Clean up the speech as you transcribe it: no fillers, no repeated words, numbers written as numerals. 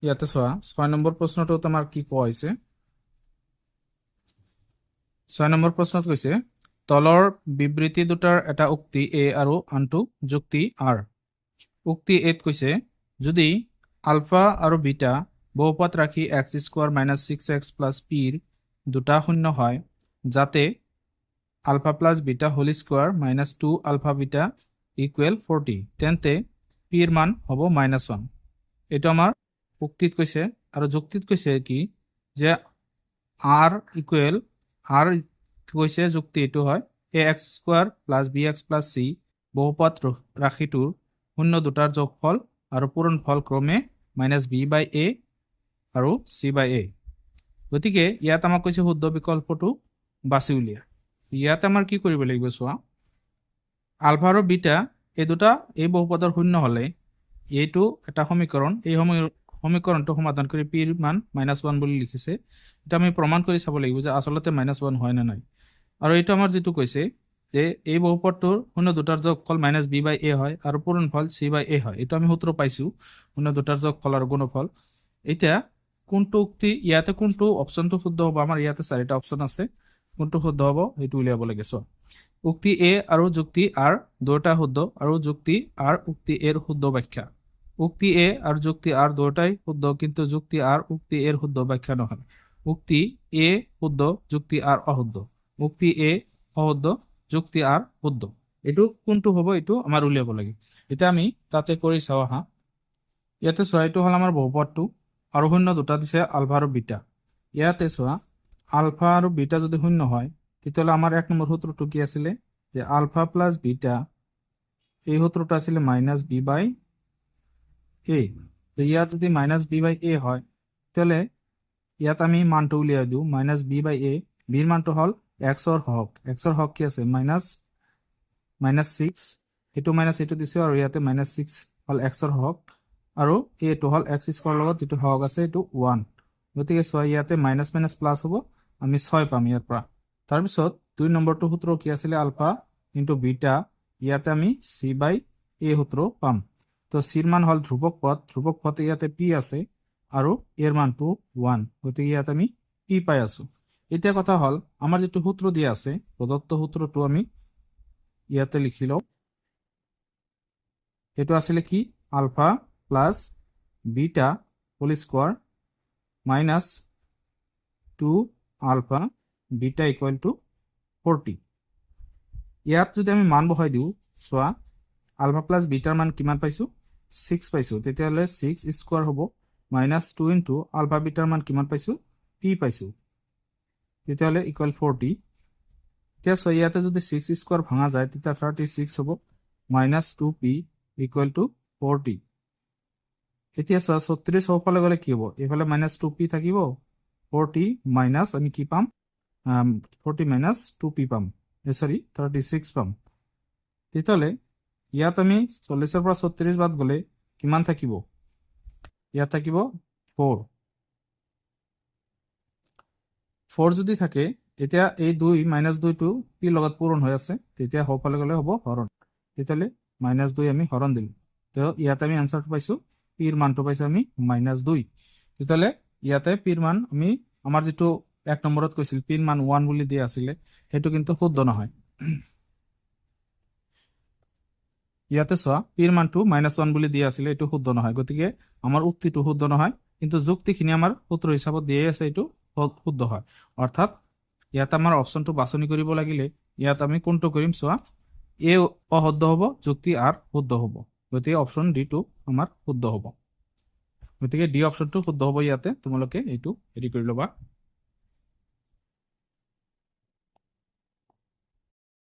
ইয়াতে চোৱা 6 নম্বৰ প্ৰশ্নটোত আমাৰ কি কোৱা হৈছে। 6 নম্বৰ প্ৰশ্নত কৈছে তলৰ বিবৃতি দুটাৰ এটা উক্তি এ আৰু আনটো যুক্তি আৰ। উক্তি এত কৈছে যদি আলফা আৰু বিটা বহুপদ ৰাখি x² - 6x + p দুটা শূন্য হয় যাতে alpha plus beta whole square -2 alpha beta equal 40 তেন্তে p ৰ মান হ'ব -1। এইটো আমাৰ উক্তিত কৈছে আৰু যুক্তিত কৈছে কি যে r ইকুৱেল r কৈছে যুক্তি এইটো হয় ax² + bx + c বহুপদ ৰাশিটোৰ শূন্য দুটাৰ যোগফল আৰু পূৰণফল ক্ৰমে -b/a আৰু c/a। গতিকে ইয়াত আমাক কৈছে শুদ্ধ বিকল্পটো বাছি উলিয়া। ইয়াতে আমাৰ কি কৰিব লাগিব চোৱা, আলফা আৰু বিটা এই দুটা এই বহুপদৰ শূন্য হলে এইটো এটা সমীকৰণ, এই সমীকৰণটো সমাধান কৰি p ৰ মান -1 বুলি লিখিছে। এটা আমি প্ৰমাণ কৰি চাব লাগিব যে আসলতে -1 হয় না নাই। আৰু এইটো আমাৰ যেটো কৈছে যে এই বহুপদটোৰ শূন্য দুটাৰ যোগফল -b/a হয় আৰু পূৰণফল c/a হয়। এইটো আমি সূত্ৰ পাইছো, শূন্য দুটাৰ যোগফল আৰু গুণফল। এতিয়া কোনটো উক্তি ইয়াতে কোনটো অপশনটো শুদ্ধ হ'ব, আমাৰ ইয়াতে 4টা অপশন আছে, কোনটো শুদ্ধ হ'ব সেইটো উলিয়াব লাগে। চোৱা, উক্তি এ আৰু যুক্তি আৰ দুটা শুদ্ধ আৰু যুক্তি আৰ উক্তি এৰ শুদ্ধ ব্যাখ্যা। উক্তি এ আর যুক্তি আর দুটাই শুদ্ধ, কিন্তু যুক্তি আর উক্তি এর শুদ্ধ ব্যাখ্যা নহয়। উক্তি এ শুদ্ধ, যুক্তি আর অশুদ্ধ। উক্তি এ অশুদ্ধ, যুক্তি আর শুদ্ধ। এইটো কোনটো হ'ব এইটো আমাৰ উলিয়াব লাগে। এতিয়া আমি তাতে কৰি চাওঁ আহা। ইয়াতে চোৱা, এইটো হ'ল আমাৰ বহুপদটো আৰু শূন্য দুটা দিছে আলফা আৰু বিটা। ইয়াতে চোৱা, আলফা আৰু বিটা যদি শূন্য হয় তেতিয়াহ'লে আমাৰ 1 নম্বৰ সূত্ৰটো কি আছিলে যে আলফা প্লাস বিটা, এই সূত্ৰটো আছিলে -b/a। তো ইয়াত যদি -b/a হয় তাহলে ইয়াত আমি মানটো উলিয়াই দিওঁ -b/a। বিৰ মানটো হ'ল x ৰ হক, x ৰ হক কি আছে -6, এইটো মাইনাস এইটো দিছে আৰু ইয়াতে -6 হ'ল x ৰ হক আৰু এইটো হ'ল x² লগত যেটো হক আছে এইটো 1। গতিকে চোৱা, ইয়াতে মাইনাস মাইনাস প্লাস হ'ব, আমি 6 পাম ইয়াৰ পৰা। তাৰপিছত 2 নম্বৰটো সূত্ৰ কি আছিলে আলফা ইনটু বিটা, ইয়াতে আমি c/a সূত্ৰ পাম। তো চিৰ মান হল ধ্ৰুবক পদ, ধ্ৰুবক পদ ইয়াতে p আছে আৰু এর মানটো 1, গতিকে ইয়াত আমি p পাই আছো। এতিয়া কথা হল আমাৰ যেটো সূত্ৰ দিয়া আছে প্ৰদত্ত সূত্ৰটো আমি ইয়াতে লিখি লওঁ। এইটো আসলে কি alpha plus beta whole square -2 alpha beta equal to 40। ইয়াত যদি আমি মান বহাই দিওঁ, চোৱা আলফা প্লাস বিটাৰ মান কিমান পাইছো 6 পাইছো, তেতিয়াহ'লে 6 স্কোয়াৰ হ'ব -2 ইনটু আলফা বিটাৰ মান কিমান পাইছো p পাইছো, তেতিয়াহ'লে ইকুয়াল 40। এতিয়া চোৱা, ইয়াতে যদি 6 স্কোয়ার ভাঙা যায় তেতিয়া 36 হ'ব -2p ইকুয়াল টু 40। এতিয়া চোৱা 36 সফালে গ'লে কি হ'ব, এইফালে -2p থাকিব, 40 মাইনাস আমি কি পাম 40 মাইনাস 2p পাম, সরি 36 পাম। তেতিয়াহ'লে ইয়াত আমি 40 পৰা 36 বাদ গ'লে কিমান থাকিব, ইয়াত থাকিব 4 যদি থাকে, এতিয়া এই 2 -2টো p লগত পূৰণ হৈ আছে, তেতিয়া সফালে গ'লে হ'ব হৰণ, তেতিয়াহ'লে -2 আমি হৰণ দিলো। তো ইয়াতে আমি আনসাৰটো পাইছো, p ৰ মানটো পাইছো আমি -2। তেতিয়াহ'লে ইয়াতে p ৰ মান আমি আমাৰ যেটো 1 নম্বৰত কৈছিল p ৰ মান 1 বুলি দিয়া আছিলে সেইটো কিন্তু শুদ্ধ নহয়। ইয়াতে চোৱা, p ৰ মানটো -1 বুলি দিয়া আছিলে, এইটো শুদ্ধ নহয়, গতিকে আমাৰ উক্তিটো শুদ্ধ নহয়, কিন্তু যুক্তিখিনি আমাৰ সূত্ৰ হিচাপত দিয়ে আছে, এইটো শুদ্ধ হয়। অৰ্থাৎ ইয়াত আমাৰ অপশনটো বাছনি কৰিব লাগিলে ইয়াত আমি কোনটো কৰিম, চোৱা এ অশুদ্ধ হ'ব, যুক্তি আৰ শুদ্ধ হ'ব, গতিকে অপশন ডি টো আমাৰ শুদ্ধ হ'ব। গতিকে ডি অপশনটো শুদ্ধ হ'ব। ইয়াতে তোমালোকে এইটো হেৰি কৰি ল'বা।